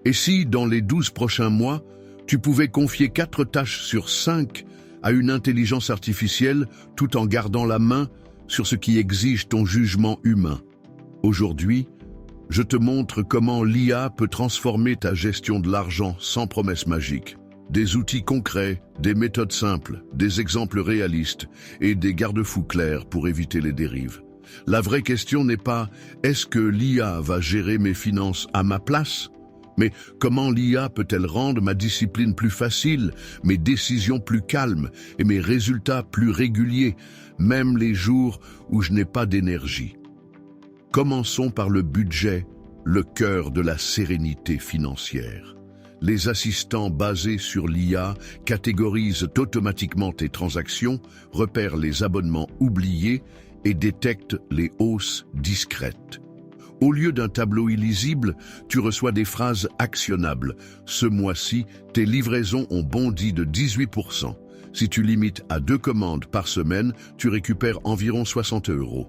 Et si, dans les 12 prochains mois, tu pouvais confier 4 tâches sur 5 à une intelligence artificielle tout en gardant la main sur ce qui exige ton jugement humain? Aujourd'hui, je te montre comment l'IA peut transformer ta gestion de l'argent sans promesse magique. Des outils concrets, des méthodes simples, des exemples réalistes et des garde-fous clairs pour éviter les dérives. La vraie question n'est pas « est-ce que l'IA va gérer mes finances à ma place ?» mais comment l'IA peut-elle rendre ma discipline plus facile, mes décisions plus calmes et mes résultats plus réguliers, même les jours où je n'ai pas d'énergie. Commençons par le budget, le cœur de la sérénité financière. Les assistants basés sur l'IA catégorisent automatiquement tes transactions, repèrent les abonnements oubliés et détectent les hausses discrètes. Au lieu d'un tableau illisible, tu reçois des phrases actionnables. Ce mois-ci, tes livraisons ont bondi de 18%. Si tu limites à 2 commandes par semaine, tu récupères environ 60 €.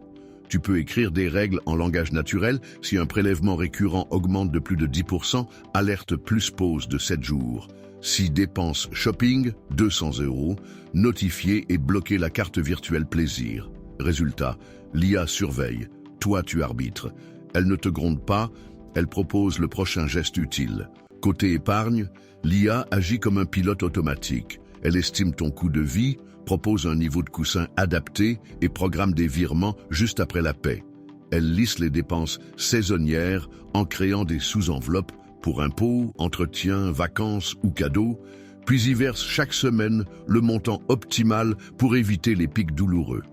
Tu peux écrire des règles en langage naturel. Si un prélèvement récurrent augmente de plus de 10%, alerte plus pause de 7 jours. Si dépense shopping, 200 €, notifier et bloquer la carte virtuelle plaisir. Résultat, l'IA surveille. Toi, tu arbitres. Elle ne te gronde pas, elle propose le prochain geste utile. Côté épargne, l'IA agit comme un pilote automatique. Elle estime ton coût de vie, propose un niveau de coussin adapté et programme des virements juste après la paie. Elle lisse les dépenses saisonnières en créant des sous-enveloppes pour impôts, entretiens, vacances ou cadeaux, puis y verse chaque semaine le montant optimal pour éviter les pics douloureux.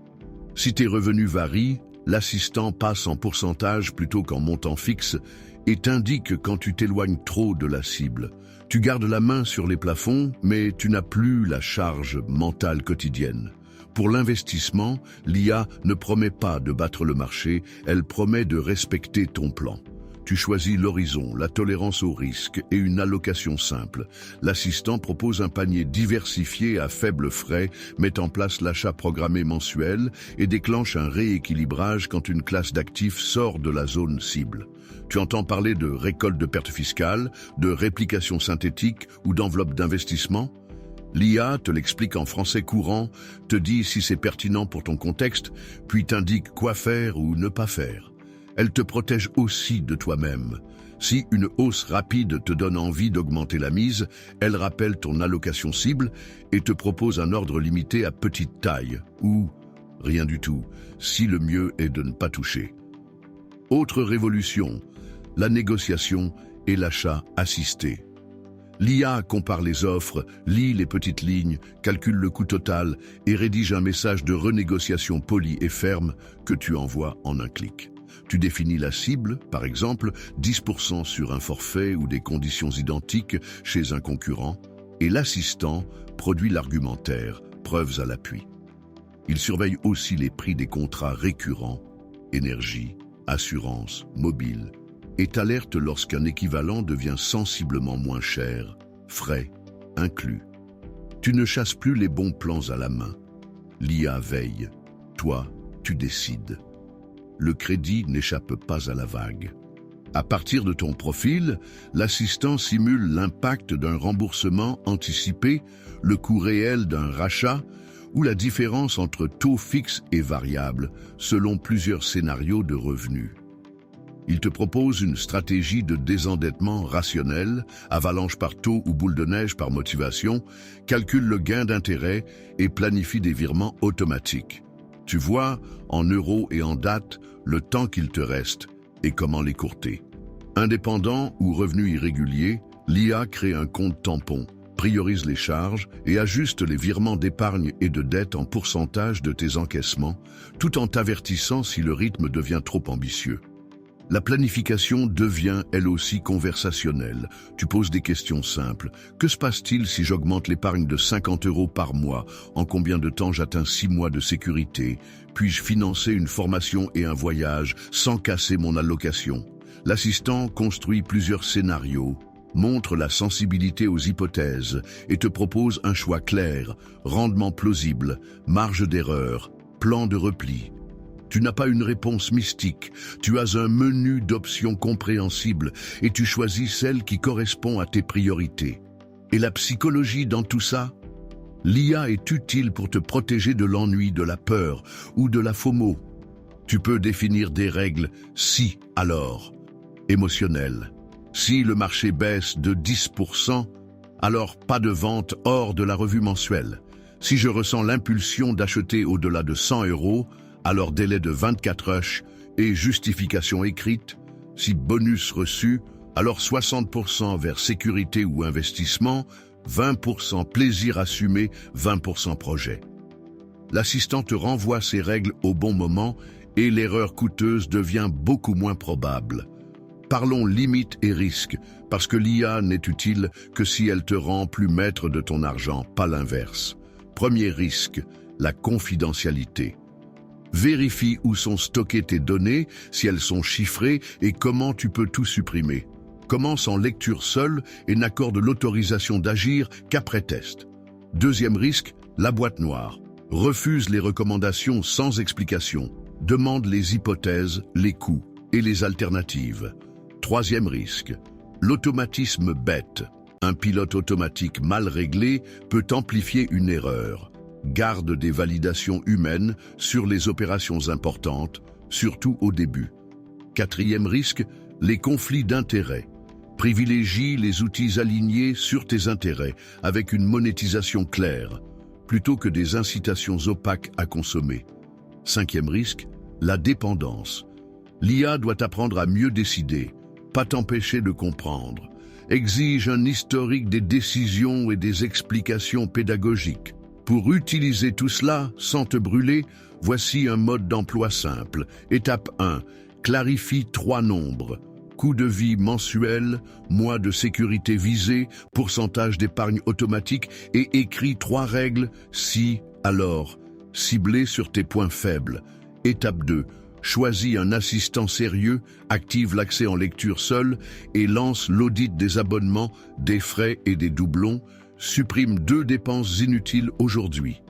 Si tes revenus varient, l'assistant passe en pourcentage plutôt qu'en montant fixe et t'indique quand tu t'éloignes trop de la cible. Tu gardes la main sur les plafonds, mais tu n'as plus la charge mentale quotidienne. Pour l'investissement, l'IA ne promet pas de battre le marché, elle promet de respecter ton plan. Tu choisis l'horizon, la tolérance au risque et une allocation simple. L'assistant propose un panier diversifié à faible frais, met en place l'achat programmé mensuel et déclenche un rééquilibrage quand une classe d'actifs sort de la zone cible. Tu entends parler de récolte de pertes fiscales, de réplication synthétique ou d'enveloppe d'investissement? L'IA te l'explique en français courant, te dit si c'est pertinent pour ton contexte, puis t'indique quoi faire ou ne pas faire. Elle te protège aussi de toi-même. Si une hausse rapide te donne envie d'augmenter la mise, elle rappelle ton allocation cible et te propose un ordre limité à petite taille, ou rien du tout, si le mieux est de ne pas toucher. Autre révolution, la négociation et l'achat assisté. L'IA compare les offres, lit les petites lignes, calcule le coût total et rédige un message de renégociation poli et ferme que tu envoies en un clic. Tu définis la cible, par exemple 10% sur un forfait ou des conditions identiques chez un concurrent, et l'assistant produit l'argumentaire, preuves à l'appui. Il surveille aussi les prix des contrats récurrents, énergie, assurance, mobile, et t'alerte lorsqu'un équivalent devient sensiblement moins cher, frais, inclus. Tu ne chasses plus les bons plans à la main. L'IA veille. Toi, tu décides. Le crédit n'échappe pas à la vague. À partir de ton profil, l'assistant simule l'impact d'un remboursement anticipé, le coût réel d'un rachat ou la différence entre taux fixe et variable selon plusieurs scénarios de revenus. Il te propose une stratégie de désendettement rationnelle, avalanche par taux ou boule de neige par motivation, calcule le gain d'intérêt et planifie des virements automatiques. Tu vois, en euros et en date, le temps qu'il te reste et comment l'écourter. Indépendant ou revenu irrégulier, l'IA crée un compte tampon, priorise les charges et ajuste les virements d'épargne et de dette en pourcentage de tes encaissements, tout en t'avertissant si le rythme devient trop ambitieux. La planification devient elle aussi conversationnelle. Tu poses des questions simples. Que se passe-t-il si j'augmente l'épargne de 50 € par mois? En combien de temps j'atteins 6 mois de sécurité? Puis-je financer une formation et un voyage sans casser mon allocation? L'assistant construit plusieurs scénarios, montre la sensibilité aux hypothèses et te propose un choix clair, rendement plausible, marge d'erreur, plan de repli. Tu n'as pas une réponse mystique, tu as un menu d'options compréhensibles et tu choisis celle qui correspond à tes priorités. Et la psychologie dans tout ça? L'IA est utile pour te protéger de l'ennui, de la peur ou de la FOMO. Tu peux définir des règles si, alors, émotionnelles. Si le marché baisse de 10%, alors pas de vente hors de la revue mensuelle. Si je ressens l'impulsion d'acheter au-delà de 100 €, alors délai de 24 heures et justification écrite. Si bonus reçu, alors 60% vers sécurité ou investissement, 20% plaisir assumé, 20% projet. L'assistant te renvoie ces règles au bon moment et l'erreur coûteuse devient beaucoup moins probable. Parlons limites et risques, parce que l'IA n'est utile que si elle te rend plus maître de ton argent, pas l'inverse. Premier risque, la confidentialité. Vérifie où sont stockées tes données, si elles sont chiffrées et comment tu peux tout supprimer. Commence en lecture seule et n'accorde l'autorisation d'agir qu'après test. Deuxième risque, la boîte noire. Refuse les recommandations sans explication. Demande les hypothèses, les coûts et les alternatives. Troisième risque, l'automatisme bête. Un pilote automatique mal réglé peut amplifier une erreur. Garde des validations humaines sur les opérations importantes, surtout au début. Quatrième risque, les conflits d'intérêts. Privilégie les outils alignés sur tes intérêts, avec une monétisation claire, plutôt que des incitations opaques à consommer. Cinquième risque, la dépendance. L'IA doit apprendre à mieux décider, pas t'empêcher de comprendre. Exige un historique des décisions et des explications pédagogiques. Pour utiliser tout cela sans te brûler, voici un mode d'emploi simple. Étape 1. Clarifie 3 nombres. Coût de vie mensuel, mois de sécurité visé, pourcentage d'épargne automatique et écris 3 règles si, alors, ciblées sur tes points faibles. Étape 2. Choisis un assistant sérieux, active l'accès en lecture seule et lance l'audit des abonnements, des frais et des doublons. Supprime 2 dépenses inutiles aujourd'hui.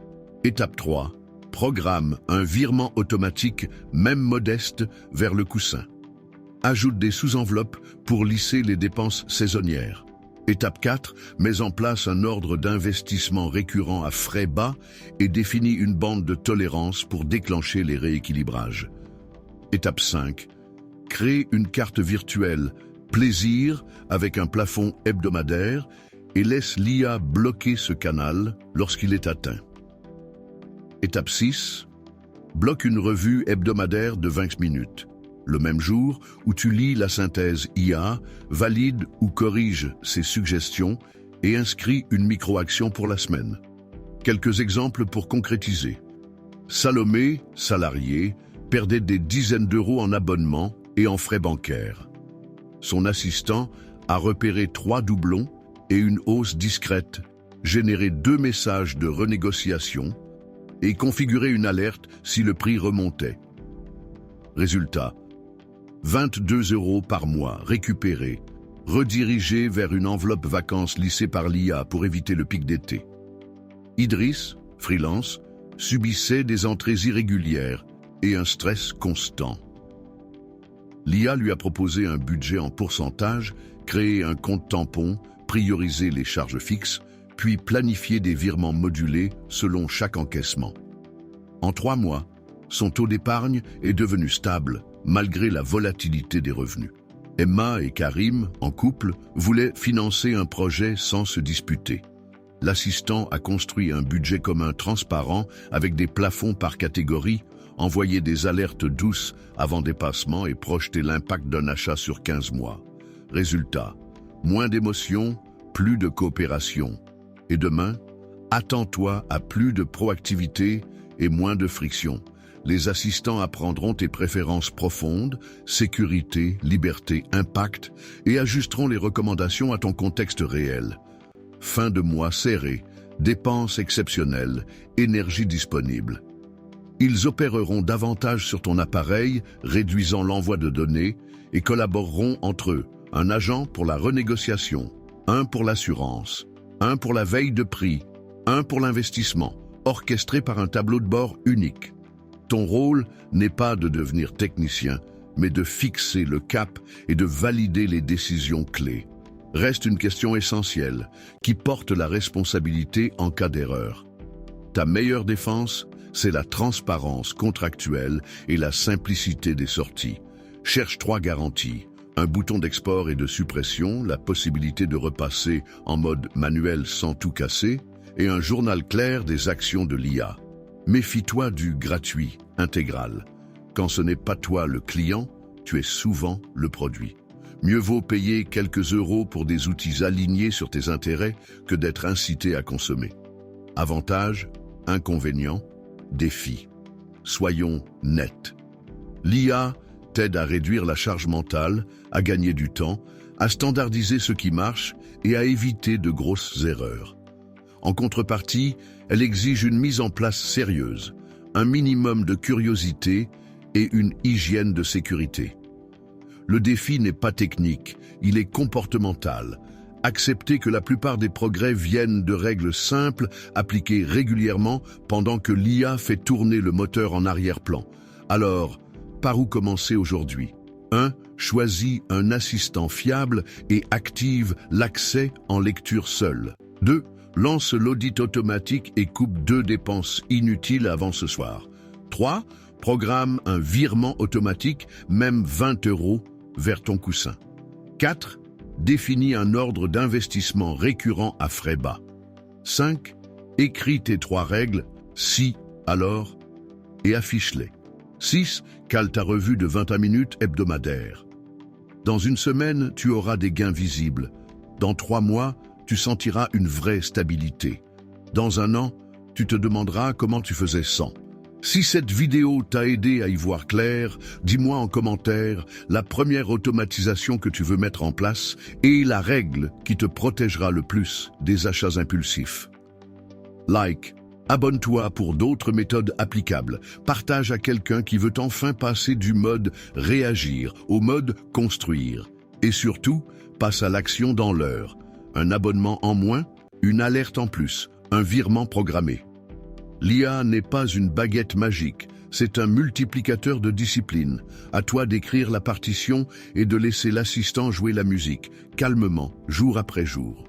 Étape 3. Programme un virement automatique, même modeste, vers le coussin. Ajoute des sous-enveloppes pour lisser les dépenses saisonnières. Étape 4. Mets en place un ordre d'investissement récurrent à frais bas et définis une bande de tolérance pour déclencher les rééquilibrages. Étape 5. Crée une carte virtuelle, plaisir, avec un plafond hebdomadaire et laisse l'IA bloquer ce canal lorsqu'il est atteint. Étape 6. Bloque une revue hebdomadaire de 20 minutes. Le même jour où tu lis la synthèse IA, valide ou corrige ses suggestions et inscris une micro-action pour la semaine. Quelques exemples pour concrétiser. Salomé, salarié, perdait des dizaines d'euros en abonnement et en frais bancaires. Son assistant a repéré 3 doublons et une hausse discrète, généré 2 messages de renégociation et configuré une alerte si le prix remontait. Résultat, 22 € par mois récupérés, redirigés vers une enveloppe vacances lissée par l'IA pour éviter le pic d'été. Idriss, freelance, subissait des entrées irrégulières et un stress constant. L'IA lui a proposé un budget en pourcentage, créé un compte tampon, prioriser les charges fixes, puis planifier des virements modulés selon chaque encaissement. En 3 mois, son taux d'épargne est devenu stable, malgré la volatilité des revenus. Emma et Karim, en couple, voulaient financer un projet sans se disputer. L'assistant a construit un budget commun transparent avec des plafonds par catégorie, envoyé des alertes douces avant dépassement et projeté l'impact d'un achat sur 15 mois. Résultat, moins d'émotions, plus de coopération. Et demain, attends-toi à plus de proactivité et moins de friction. Les assistants apprendront tes préférences profondes, sécurité, liberté, impact, et ajusteront les recommandations à ton contexte réel. Fin de mois serré, dépenses exceptionnelles, énergie disponible. Ils opéreront davantage sur ton appareil, réduisant l'envoi de données, et collaboreront entre eux. Un agent pour la renégociation, un pour l'assurance, un pour la veille de prix, un pour l'investissement, orchestré par un tableau de bord unique. Ton rôle n'est pas de devenir technicien, mais de fixer le cap et de valider les décisions clés. Reste une question essentielle, qui porte la responsabilité en cas d'erreur. Ta meilleure défense, c'est la transparence contractuelle et la simplicité des sorties. Cherche 3 garanties. Un bouton d'export et de suppression, la possibilité de repasser en mode manuel sans tout casser, et un journal clair des actions de l'IA. Méfie-toi du gratuit intégral. Quand ce n'est pas toi le client, tu es souvent le produit. Mieux vaut payer quelques euros pour des outils alignés sur tes intérêts que d'être incité à consommer. Avantages, inconvénients, défis. Soyons nets. L'IA t'aide à réduire la charge mentale, à gagner du temps, à standardiser ce qui marche et à éviter de grosses erreurs. En contrepartie, elle exige une mise en place sérieuse, un minimum de curiosité et une hygiène de sécurité. Le défi n'est pas technique, il est comportemental. Accepter que la plupart des progrès viennent de règles simples, appliquées régulièrement pendant que l'IA fait tourner le moteur en arrière-plan. Alors, par où commencer aujourd'hui? 1. Choisis un assistant fiable et active l'accès en lecture seule. 2. Lance l'audit automatique et coupe 2 dépenses inutiles avant ce soir. 3. Programme un virement automatique, même 20 euros, vers ton coussin. 4. Définis un ordre d'investissement récurrent à frais bas. 5. Écris tes 3 règles, si, alors, et affiche-les. 6. Cale ta revue de 21 minutes hebdomadaire. Dans une semaine, tu auras des gains visibles. Dans 3 mois, tu sentiras une vraie stabilité. Dans 1 an, tu te demanderas comment tu faisais sans. Si cette vidéo t'a aidé à y voir clair, dis-moi en commentaire la première automatisation que tu veux mettre en place et la règle qui te protégera le plus des achats impulsifs. Like, abonne-toi pour d'autres méthodes applicables, partage à quelqu'un qui veut enfin passer du mode réagir au mode construire. Et surtout, passe à l'action dans l'heure. Un abonnement en moins, une alerte en plus, un virement programmé. L'IA n'est pas une baguette magique, c'est un multiplicateur de discipline. À toi d'écrire la partition et de laisser l'assistant jouer la musique, calmement, jour après jour.